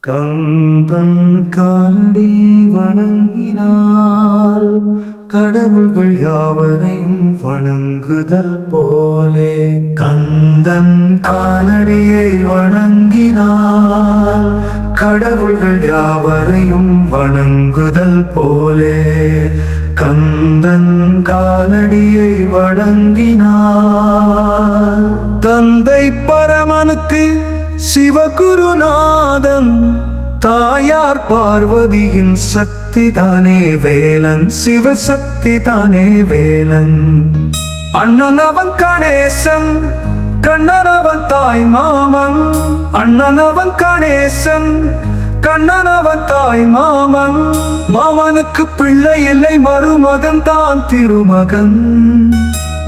கந்தன் காண்டி வணங்கினார் கடவுள்கள் யாவரையும் வணங்குதல் போலே. கந்தன் காலடியை வணங்கினார் கடவுள்கள் யாவரையும் வணங்குதல் போலே. கந்தன் காலடியை வணங்கினார். தந்தை பரமனுக்கு சிவகுருநாதன், தாயார் பார்வதியின் சக்தி தானே வேலன், சிவசக்தி தானே வேலன். அண்ணன் அவன் கணேசன், கண்ணன் அவன் தாய் மாமன். அண்ணன் அவன் கணேசன், கண்ணன் அவன் தாய் மாமன். மாமனுக்கு பிள்ளை இல்லை, மருமகன் தான் திருமகன்.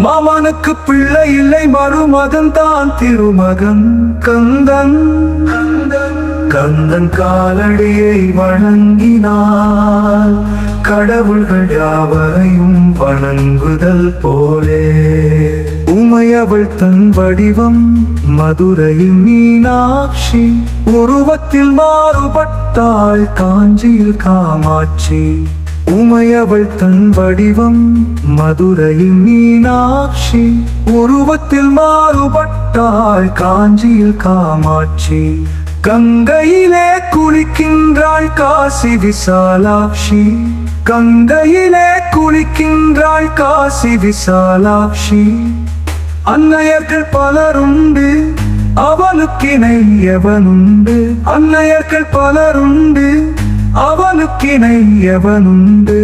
மாமனுக்கு பிள்ளை இல்லை, மருமகன் தான் திருமகன். கந்தன் கந்தன் காலடியை வணங்கினார் கடவுள்கள் யாவரையும் வணங்குதல் போலே. உமையவள் தன் வடிவம் மதுரையில் மீனாட்சி, உருவத்தில் மாறுபட்டாள் காஞ்சியில் காமாட்சி. உமையவள் தன் வடிவம் மதுரையில் மீனாட்சி, உருவத்தில் மாறுபட்டாள் காஞ்சியில் காமாட்சி. கங்கையிலே குளிக்கின்றாள் காசி விசாலாட்சி, கங்கையிலே குளிக்கின்றாள் காசி விசாலாட்சி. அன்னையர்கள் பலருண்டு, அவளுக்கிணை எவனுண்டு. அன்னையர்கள் பலருண்டு, அவளுக்கிணை எவனுண்டு.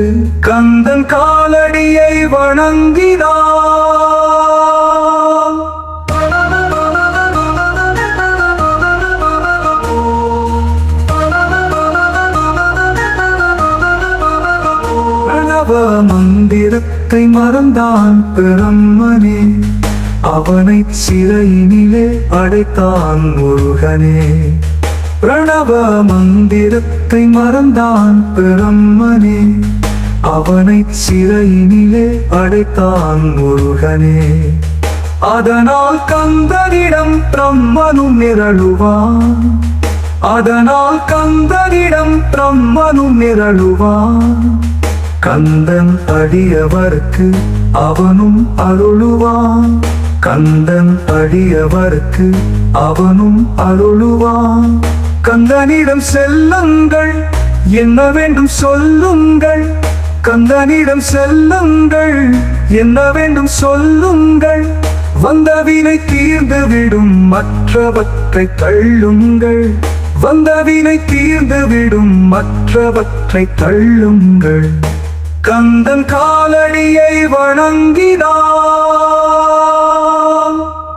கந்தன் காலடியை வணங்கினார். மந்திரத்தை மறந்தான் பிரம்மனே, அவனை சிறையினிலே அடைத்தான் முருகனே. பிரணவ மந்திரத்தை மறந்தான் பிரம்மனே, அவனை சிறையினிலே அடைத்தான் முருகனே. அதனால் கந்தனிடம் பிரம்மனும் நிரழுவான், அதனால் கந்தனிடம் பிரம்மனும் நிரழுவான். கந்தன் அடியவர்க்கு அவனும் அருளுவான், கந்தன் அடியவர்க்கு அவனும் அருளுவான். கந்தனிடம் செல்லுங்கள், என்ன வேண்டும் சொல்லுங்கள். கந்தனிடம் செல்லுங்கள், என்ன வேண்டும் சொல்லுங்கள். வந்த வினை தீர்ந்துவிடும், மற்றவற்றை தள்ளுங்கள். வந்த வினை தீர்ந்துவிடும், மற்றவற்றை தள்ளுங்கள். கந்தன் காலடியை வணங்கினார்.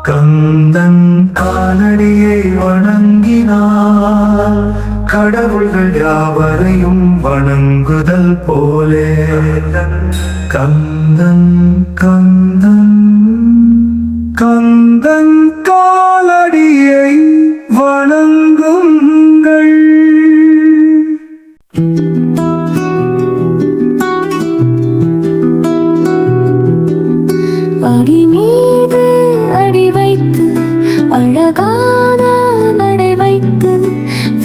கந்தன் காலடியை வணங்கினார் கடவுள்கள் யாவரையும் வணங்குதல் போலே. கந்தன் கந்தன் கந்தன் காலடியை வணங்குங்கள். அடி மீது அடி வைத்து அழகான நடை வைத்து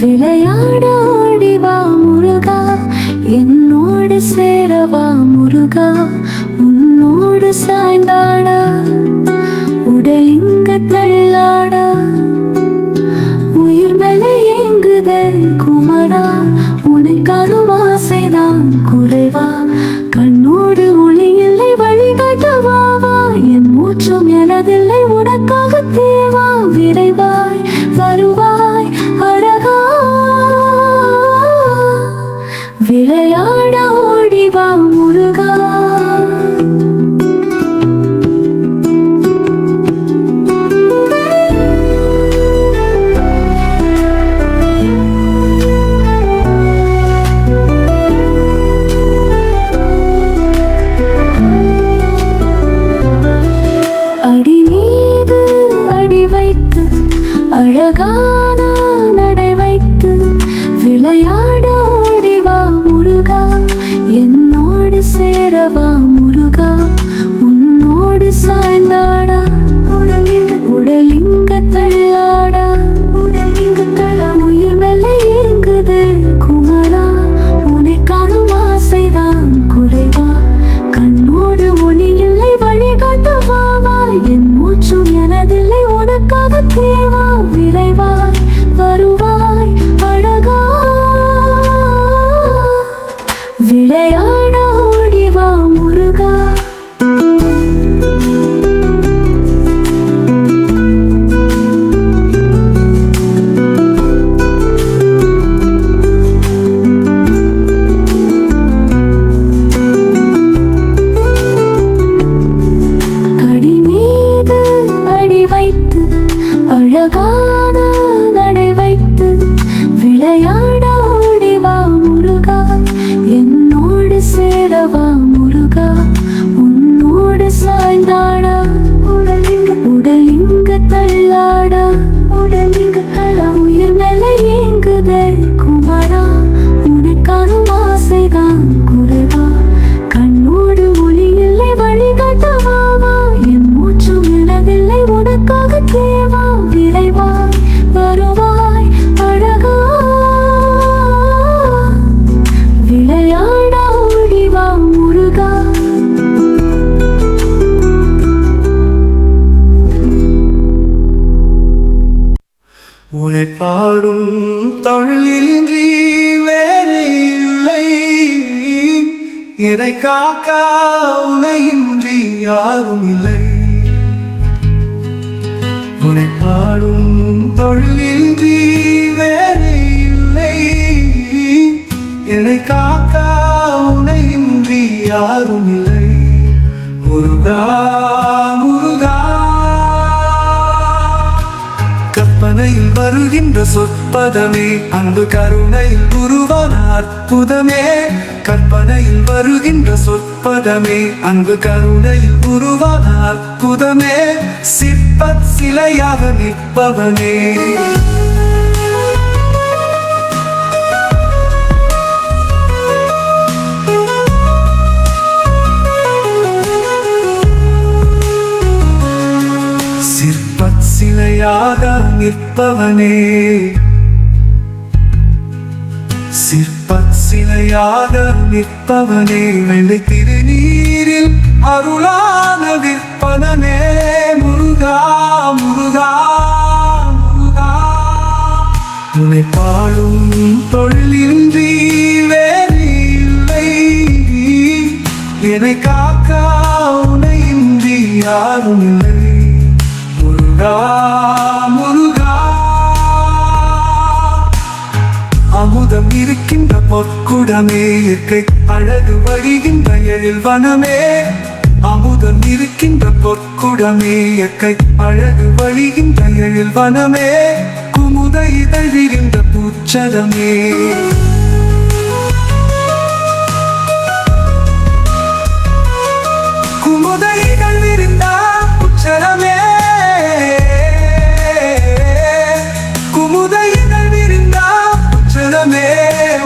விளையாட ஓடிவா முருகா, என்னோடு சேரவா முருகா. உன்னோடு சாய்ந்தாட உடல் இங்கு தள்ளாட, உயிர் மேலே எங்குதே குமரா. உனக்கான ஆசைதான் குறைவா, கண்ணோடு ஒளி இல்லை வழிகாட்டவாவா. என் மூச்சும் எனதில்லை உனக்காக தேவா. விரைவாய் வருவாய் அழகா, விளையாட ஓடிவா முருகா. அடி மீது உன்னை பாடும் தொழிலின்றி வேறு இல்லை, இதை காக்க உனையின்றி யாரும் இல்லை. உன்னை பாடும் தொழிலின்றி வேறு இல்லை, இதை காக்க உனையின்றி யாரும் இல்லை. முருகா முருகா, கற்பனையில் வருகின்ற சொற்பதமே, அன்பு கருணையில் உருவான அற்புதமே. கற்பனையில் வருகின்ற சொற்பதமே, அன்பு கருணையில் உருவான அற்புதமே. சிற்பச் சிலையாக நிற்பவனே, சிற்பச் சிலையாக நிற்பவனே, சிற்பச் சிலையாக நிற்பவனே. வெள்ளை திருநீரில் அருளான விற்பனே, முருகா முருகா முருகா. உன்னை பாடும் தொழிலின்றி வேறு இல்லை, என்னை காக்க உனையின்றி யாரும் இல்லை. முருகா முருகா, அமுதம் இருக்கின்ற பொற்குடமே, இயற்கை அழகு வழிகின்ற எழில் வனமே. அமுதம் இருக்கின்ற பொற்குடமே, இயற்கை அழகு வழிகின்ற எழில் வனமே. குமுத இதழிகின்ற பூச்சரமே, குமுத இதழ் விரிந்த பூச்சரமே, குமுத இதழ் விரிந்த பூச்சரமே.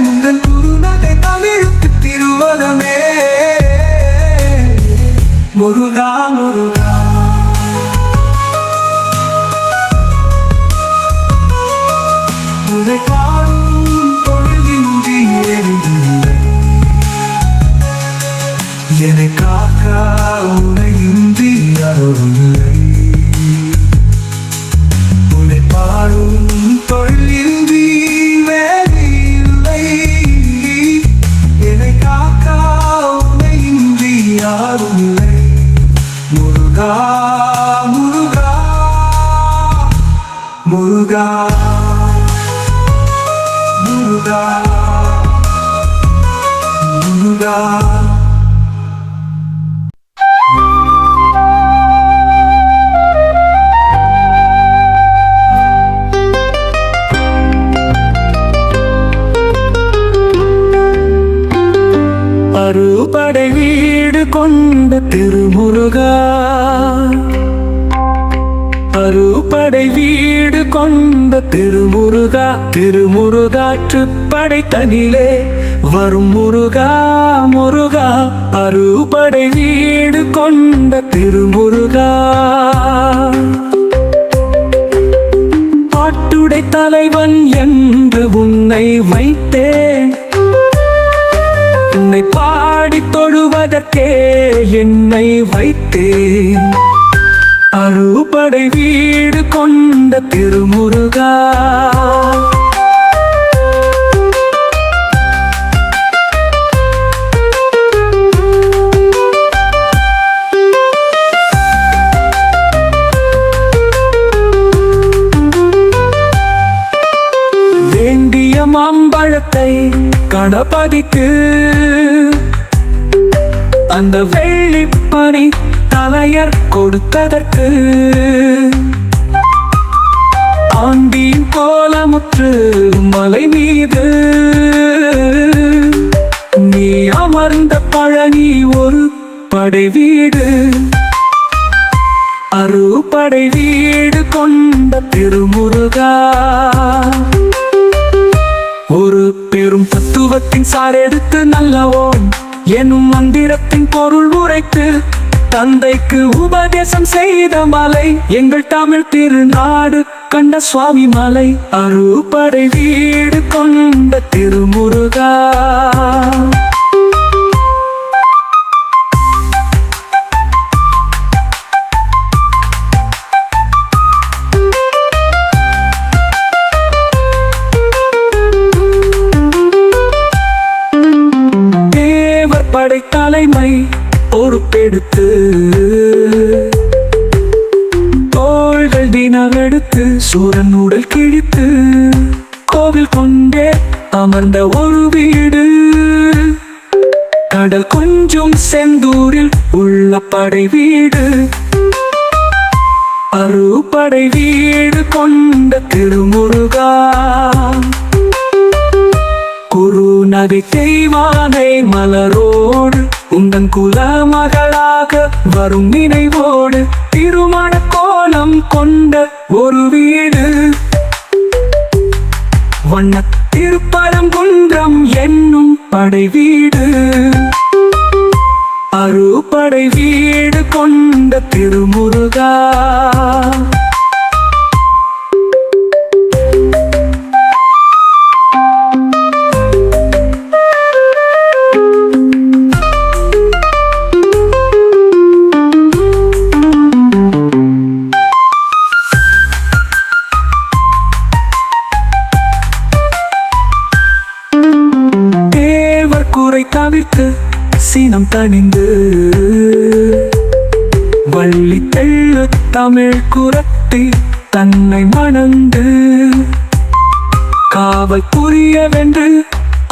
உங்கள் குருநகை தமிழுக்கு திருவலமே, முருகா முருகா. உன்னை பாடும் தொழிலின்றி எரிதில்லை, என்னை காக்க உனையின்றி யாரும் இல்லை. உன்னை பாடும் தொழிலின்றி வேறு இல்லை, என்னை காக்க உனையின்றி யாரும் இல்லை. முருகா முருகா முருகா முருகா முருகா. அறுபடை வீடு கொண்ட திருமுருகா, அறுபடை வீடு கொண்ட திருமுருகா. திருமுருகாற்றுப்படை தனிலே வரும் முருகா முருகா. அறுபடை வீடு கொண்ட திருமுருகா, பாட்டுடை தலைவன் என்று உன்னை வைத்தேன். உன்னை பாடி தொழுவதற்கே என்னை வைத்தேன். அறுபடை வீடு கொண்ட திருமுருகா, வேண்டிய மாம்பழத்தை கணபதிக்கு அந்த வெள்ளிப்பனி தலையர் கொடுத்ததற்கு ஆண்டியின் கோலமுற்று மலை மீது நீ அமர்ந்த பழனி ஒரு படை வீடு. அறுபடை வீடு கொண்ட திருமுருகா, ஒரு பெரும் தத்துவத்தின் சாரெடுத்து நல்லவோம் எனும் மந்திரத்தின் பொருள் உரைத்து தந்தைக்கு உபதேசம் செய்த மலை எங்கள் தமிழ் திருநாடு கண்ட சுவாமி மலை. அறுபடை வீடு கொண்ட திருமுருகா, படை தலைமை பொறுப்பெடுத்து தோள்கள் தினவெடுத்து சூரன் உடல் கிழித்து கோவில் கொண்டே அமர்ந்த ஒரு வீடு கடல் கொஞ்சம் செந்தூரில் உள்ள படை வீடு அறுபடை வீடு கொண்ட திருமுருகா குருநகை தெய்வானை மலரோடு உந்தன் குலமகளாக வரும் நினைவோடு திருமண கோலம் கொண்ட ஒரு வீடு வண்ண திருப்பரங்குன்றம் என்னும் படை வீடு அறுபடை வீடு கொண்ட திருமுருகா தேவர் குறை தவிர்த்து சீனம் தணிந்து வள்ளி தெள்ளு தமிழ் குரத்தி தன்னை மணந்து காவல் புரியவென்று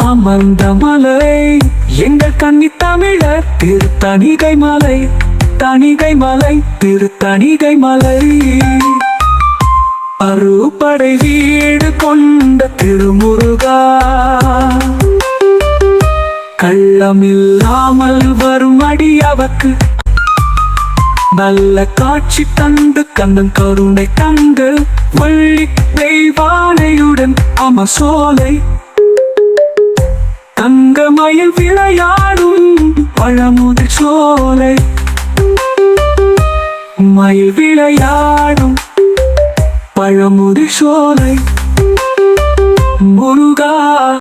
அமர்ந்த மலை எங்கள் கன்னி தமிழர் திருத்தணிகை மலை தணிகை மலை திருத்தணிகை மலை அறுபடை வீடு கொண்ட திருமுருகா கள்ளமில்லாமல் வரும் அடியவர்க்கு நல்ல காட்சி தந்து கந்தன் கருணை தந்து வள்ளி தெய்வானையுடன் அமசோலை தங்கமயில் விளையாடும் பழமுதிர் சோலை மயில் விளையாடும் பழமுதிர் சோலை முருகா